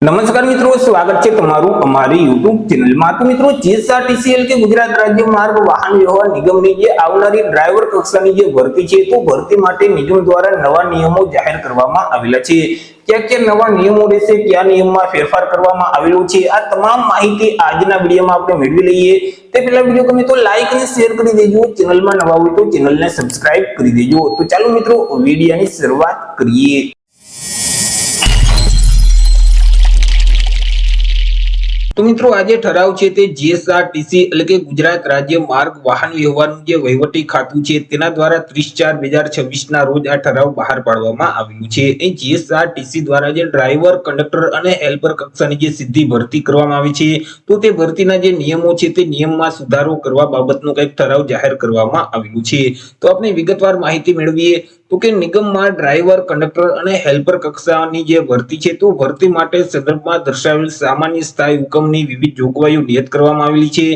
નમસ્કાર મિત્રો, સ્વાગત છે તમારું અમારી યુટ્યુબ ચેનલમાં। તો મિત્રો, જીએસઆરટીસી કે ગુજરાત રાજ્ય માર્ગ વાહન વ્યવહાર નિગમની જે આવનારી ડ્રાઈવર કક્ષાની જે ભરતી છે, તો ભરતી માટે નિગમ દ્વારા નવા નિયમો જાહેર કરવામાં આવેલા છે। ક્યાં ક્યાં નવા નિયમો રહેશે, કયા નિયમમાં ફેરફાર કરવામાં આવેલો છે, આ તમામ માહિતી આજના વિડીયોમાં આપણે મેળવી લઈએ। તે પહેલા વિડીયો ગમે તો લાઈક અને શેર કરી દેજો, ચેનલમાં નવા હોય તો ચેનલને સબસ્ક્રાઇબ કરી દેજો। તો ચાલો મિત્રો, વિડીયોની શરૂઆત કરીએ। તો મિત્રો, આજે ઠરાવ છે તે જીએસઆરટીસી એટલે કે ગુજરાત રાજ્ય માર્ગ વાહન વ્યવહારનું જે વહીવટી ખાતું છે તેના દ્વારા 30/4/2026 ના રોજ આ ઠરાવ બહાર પાડવામાં આવેલું છે। એ જીએસઆરટીસી દ્વારા જે ડ્રાઈવર, કંડક્ટર અને હેલ્પર કક્ષાની જે સીધી ભરતી કરવામાં આવી છે, તો તે ભરતીના જે નિયમો છે તે નિયમમાં સુધારો કરવા બાબતનો કંઈક ઠરાવ જાહેર કરવામાં આવેલું છે। તો આપણે વિગતવાર માહિતી મેળવીએ તો કે નિગમમાં ડ્રાઈવર, કંડક્ટર અને હેલ્પર કક્ષાની જે ભરતી છે, તો ભરતી માટે સંદર્ભમાં દર્શાવેલ સામાન્ય સ્થાયી હુકમની વિવિધ જોગવાઈઓ નિયત કરવામાં આવેલી છે।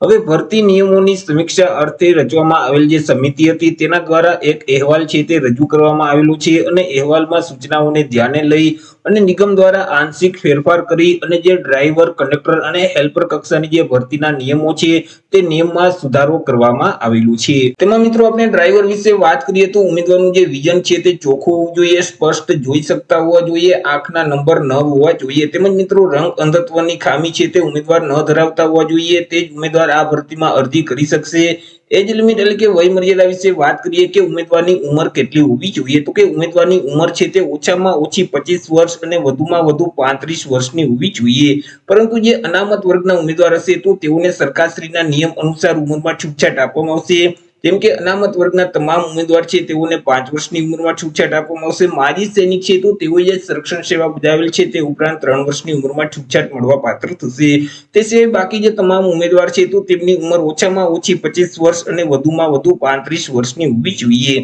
હવે ભરતી નિયમોની સમીક્ષા અર્થે રચવામાં આવેલ જે સમિતિ હતી તેના દ્વારા એક અહેવાલ છે તે રજૂ કરવામાં આવેલો છે અને અહેવાલમાં સૂચનાઓને ધ્યાને લઈ અને નિગમ દ્વારા આંશિક ફેરફાર કરી અને જે ડ્રાઈવર, કંડક્ટર અને હેલ્પર કક્ષાની જે ભરતીના નિયમો છે તે નિયમમાં સુધારો કરવામાં આવેલું છે। તેમાં મિત્રો, આપણે ડ્રાઈવર વિશે વાત કરીએ તો ઉમેદવારનું જે વિઝન છે તે ચોખ્ખું હોવું જોઈએ, સ્પષ્ટ જોઈ શકતા હોવા જોઈએ, આંખના નંબર ન હોવા જોઈએ, તેમજ મિત્રો રંગ અંધત્વની ખામી છે તે ઉમેદવાર ન ધરાવતા હોવા જોઈએ, તે જ ઉમેદવાર આ ભરતીમાં અરજી કરી શકશે। એજ લિમિટ એટલે કે વય મર્યાદા વિશે વાત કરીએ કે ઉમેદવારની ઉંમર કેટલી હોવી જોઈએ, તો કે ઉમેદવારની ઉંમર છે તે ઓછામાં ઓછી 25 વર્ષ અને વધુમાં વધુ 35 વર્ષની હોવી જોઈએ। પરંતુ જે અનામત વર્ગના ઉમેદવાર હશે તો તેઓને સરકારશ્રીના નિયમ અનુસાર ઉંમરમાં છૂટછાટ આપવામાં આવશે। જેમ કે અનામત વર્ગના તમામ ઉમેદવાર છે તેઓને 5 વર્ષની ઉંમરમાં છૂટછાટ આપવામાં આવશે। માજી સૈનિક છે તો તેઓએ જે સંરક્ષણ સેવા બજાવેલ છે તે ઉપરાંત 3 વર્ષની ઉંમરમાં છૂટછાટ મળવા પાત્ર થશે। તે સિવાય બાકી જે તમામ ઉમેદવાર છે તો તેમની ઉંમર ઓછામાં ઓછી 25 વર્ષ અને વધુમાં વધુ 35 વર્ષની હોવી જોઈએ।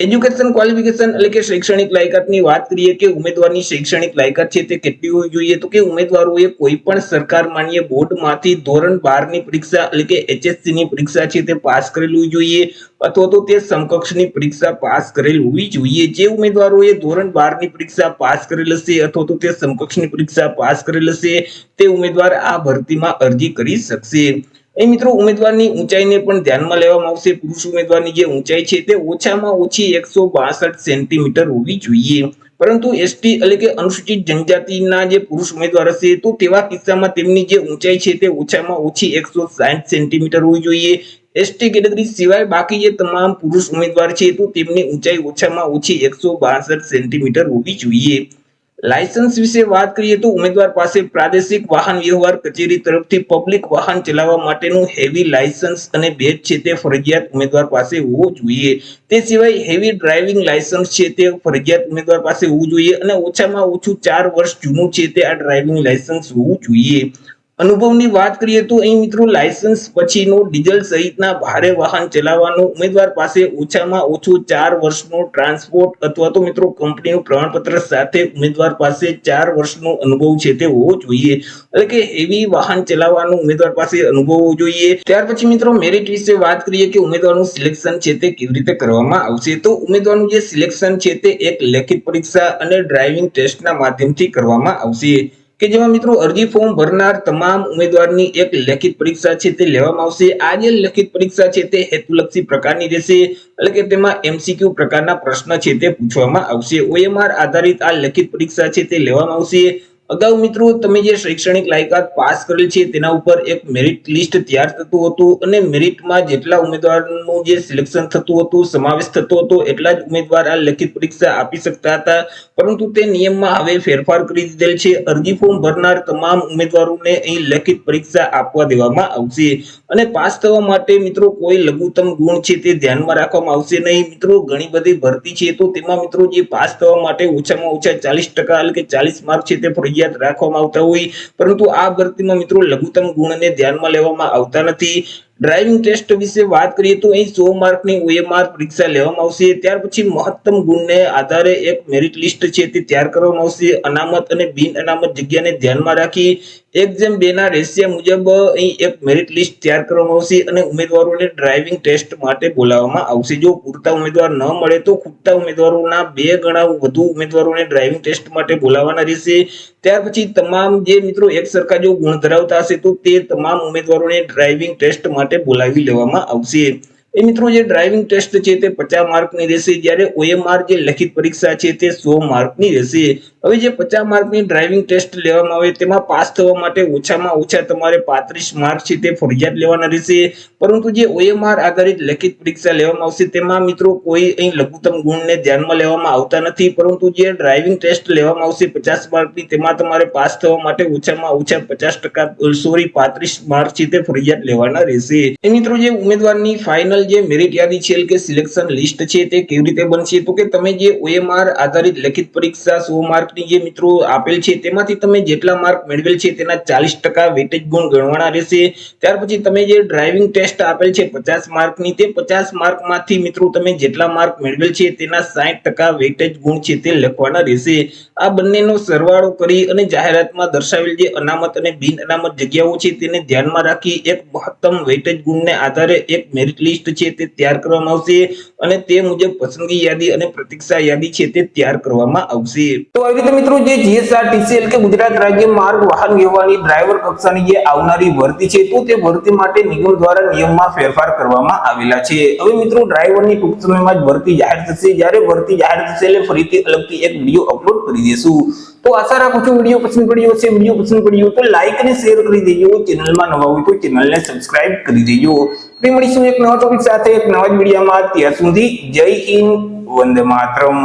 એજ્યુકેશન ક્વોલિફિકેશન એટલે કે શૈક્ષણિક લાયકાતની વાત કરીએ કે ઉમેદવારની શૈક્ષણિક લાયકાત છે તે કેટલી હોવી જોઈએ, તો કે ઉમેદવારોએ કોઈ પણ સરકાર માન્ય બોર્ડમાંથી ધોરણ 12 ની પરીક્ષા એટલે કે HSC ની પરીક્ષા છે તે પાસ કરેલી હોવી જોઈએ અથવા તો તે સમકક્ષની પરીક્ષા પાસ કરેલ હોવી જોઈએ। જે ઉમેદવારોએ ધોરણ 12 ની પરીક્ષા પાસ કરેલ હશે અથવા તો તે સમકક્ષની પરીક્ષા પાસ કરેલ હશે તે ઉમેદવાર આ ભરતીમાં અરજી કરી શકશે। એ મિત્રો, ઉમેદવારની ઊંચાઈને પણ ધ્યાનમાં લેવામાં આવશે। પુરુષ ઉમેદવારની જે ઊંચાઈ છે તે ઓછામાં ઓછી 162 સેન્ટીમીટર હોવી જોઈએ, પરંતુ એસટી એટલે કે અનુસૂચિત જનજાતિના જે પુરુષ ઉમેદવાર હશે તો તેવા કિસ્સામાં તેમની જે ઊંચાઈ છે તે ઓછામાં ઓછી 160 સેન્ટીમીટર હોવી જોઈએ। એસટી કેટેગરી સિવાય બાકી જે તમામ પુરુષ ઉમેદવાર છે તો તેમની ઊંચાઈ ઓછામાં ઓછી 162 સેન્ટીમીટર હોવી જોઈએ। લાયસન્સ વિશે વાત કરીએ તો ઉમેદવાર પાસે પ્રાદેશિક વાહન વ્યવહાર કચેરી તરફથી પબ્લિક વાહન ચલાવવા માટેનું હેવી લાયસન્સ અને બેચ છે તે ફરજિયાત ઉમેદવાર પાસે હોવું જોઈએ। તે સિવાય હેવી ડ્રાઇવિંગ લાયસન્સ છે તે ફરજિયાત ઉમેદવાર પાસે હોવું જોઈએ અને ઓછામાં ઓછું 4 વર્ષ જૂનું છે તે આ ડ્રાઇવિંગ લાયસન્સ હોવું જોઈએ। અનુભવની વાત કરીએ તો અહીં મિત્રો, લાયસન્સ પછીનો ડીઝલ સહિતના ભારે વાહન ચલાવવાનો ઉમેદવાર પાસે ઓછામાં ઓછું 4 વર્ષનો ટ્રાન્સપોર્ટ અથવા તો મિત્રો કંપનીનું પ્રમાણપત્ર સાથે ઉમેદવાર પાસે 4 વર્ષનો અનુભવ છે તે હોવો જોઈએ। એટલે કે હેવી વાહન ચલાવવાનો ઉમેદવાર પાસે અનુભવ હોવો જોઈએ। ત્યાર પછી મિત્રો, મેરિટ વિશે વાત કરીએ કે ઉમેદવારનું સિલેક્શન છે તે કેવી રીતે કરવામાં આવશે, તો ઉમેદવારનું જે સિલેક્શન છે તે એક લેખિત પરીક્ષા અને ડ્રાઇવિંગ ટેસ્ટના માધ્યમથી કરવામાં આવશે કે જેમાં મિત્રો અરજી ફોર્મ ભરનાર તમામ ઉમેદવારની એક લેખિત પરીક્ષા છે તે લેવામાં આવશે। આ જે લેખિત પરીક્ષા છે તે હેતુલક્ષી પ્રકારની રહેશે, એટલે કે તેમાં MCQ પ્રકારના પ્રશ્ન છે તે પૂછવામાં આવશે। OMR આધારિત આ લેખિત પરીક્ષા છે તે લેવામાં આવશે। અગાઉ મિત્રો, તમે જે શૈક્ષણિક લાયકાત પાસ કરેલ છે તેના ઉપર એક મેરિટ લિસ્ટ તૈયાર થતું હતું અને મેરિટમાં જેટલા ઉમેદવારનું જે સિલેક્શન થતું હતું, સમાવેશ થતો હતો, એટલા જ ઉમેદવાર આ લેખિત પરીક્ષા આપી શકતા હતા, પરંતુ તે નિયમમાં હવે ફેરફાર કરી દીધેલ છે। અરજી ફોર્મ ભરનાર તમામ ઉમેદવારોને અહીં લેખિત પરીક્ષા આપવા દેવામાં આવશે અને પાસ થવા માટે મિત્રો કોઈ લઘુત્તમ ગુણ છે તે ધ્યાનમાં રાખવામાં આવશે નહીં। મિત્રો, ઘણી બધી ભરતી છે તો તેમાં મિત્રો જે પાસ થવા માટે ઓછામાં ઓછા 40% એટલે કે 40 માર્ક છે તે ફરજિયાત રાખવામાં આવતા હોય, પરંતુ આ ભરતીમાં મિત્રો લઘુત્તમ ગુણને ધ્યાનમાં લેવામાં આવતા નથી। ડ્રાઇવિંગ ટેસ્ટ વિશે વાત કરીએ તો અહીં 100 માર્કની OMR પરીક્ષા લેવામાં આવશે। ત્યાર પછી મહત્તમ ગુણને આધારે એક મેરિટ લિસ્ટ છે તે તૈયાર કરવામાં આવશે। અનામત અને બિન અનામત જગ્યાને ધ્યાનમાં રાખી 1:2 ના રેશિયો મુજબ અહીં એક મેરિટ લિસ્ટ તૈયાર કરવામાં આવશે અને ઉમેદવારોને ડ્રાઇવિંગ ટેસ્ટ માટે બોલાવવામાં આવશે. જો પૂરતા ઉમેદવાર ન મળે તો ખૂટતા ઉમેદવારોના 2 ગણા વધુ ઉમેદવારોને ડ્રાઇવિંગ ટેસ્ટ માટે બોલાવવાના રહેશે. ત્યાર પછી તમામ જે મિત્રો એક સરખા જો ગુણ ધરાવતા હશે તો તે તમામ ઉમેદવારોને ડ્રાઇવિંગ ટેસ્ટ માટે બોલાવી લેવામાં આવશે. મિત્રો જે ડ્રાઇવિંગ ટેસ્ટ છે તે 50 માર્કની રહેશે, જ્યારે OMR જે લેખિત પરીક્ષા છે તે 100 માર્કની રહેશે. હવે જે 50 માર્કની ડ્રાઇવિંગ ટેસ્ટ લેવામાં આવે તેમાં પાસ થવા માટે ઓછામાં ઓછા તમારે 35 માર્ક છે તે ફરજિયાત લેવાના રહેશે. પરંતુ જે OMR આધારિત લેખિત પરીક્ષા લેવામાં આવશે તેમાં મિત્રો કોઈ અહીં લઘુત્તમ ગુણને ધ્યાનમાં લેવામાં આવતા નથી, પરંતુ જે ડ્રાઇવિંગ ટેસ્ટ લેવામાં આવશે 50 માર્કની તેમાં તમારે પાસ થવા માટે ઓછામાં ઓછા 35 માર્ક છે તે ફરજિયાત લેવાના રહેશે. મિત્રો જે ઉમેદવારની ફાઇનલ જે મેરિટ યાદી છે કે સિલેક્શન લિસ્ટ છે તે કેવી રીતે બનશે, તો કે તમે જે OMR આધારિત લેખિત પરીક્ષા 100 માર્કની જે મિત્રો આપેલ છે તેમાંથી તમે જેટલા માર્ક મેળવેલ છે તેના 40% વેટેજ ગુણ ગણવાના રહેશે. ત્યાર પછી તમે જે ડ્રાઇવિંગ ટેસ્ટ આપેલ છે 50 માર્કની, તે 50 માર્કમાંથી મિત્રો તમે જેટલા માર્ક મેળવેલ છે તેના 60% વેટેજ ગુણ છે તે લખવાના રહેશે. આ બંનેનો સરવાળો કરી અને જાહેરાતમાં દર્શાવેલ જે અનામત અને બિન અનામત જગ્યાઓ છે તેને ધ્યાનમાં રાખી એક મહત્તમ વેટેજ ગુણને આધારે એક મેરિટ લિસ્ટ છે તે તૈયાર કરવામાં આવશે અને તે મુજબ પસંદગી યાદી અને પ્રતીક્ષા યાદી છે તે તૈયાર કરવામાં આવશે. તો આવી રીતે મિત્રો જે GSRTC એટલે કે ગુજરાત રાજ્ય માર્ગ વાહન વ્યવહારની ડ્રાઈવર કક્ષાની જે આવનારી ભરતી છે તો તે ભરતી માટે નિગમ દ્વારા નિયમમાં ફેરફાર કરવામાં આવેલા છે. હવે મિત્રો ડ્રાઈવરની ટૂંક સમયમાં જ ભરતી જાહેર થશે. જ્યારે ભરતી જાહેર થશે એટલે ફરીથી અલગથી એક વિડીયો અપલોડ કરી દેશું. તો આશા રાખું છું વિડીયો પસંદ પડ્યો હશે. વિડીયો પસંદ પડ્યો તો લાઈક અને શેર કરી દેજો. ચેનલમાં નવા હોય તો ચેનલને સબસ્ક્રાઇબ કરી દેજો. ફરી મળીશું એક નવા ટોપિક સાથે એક નવા જ વિડીયોમાં. ત્યાર સુધી જય હિન્દ, વંદે માતરમ.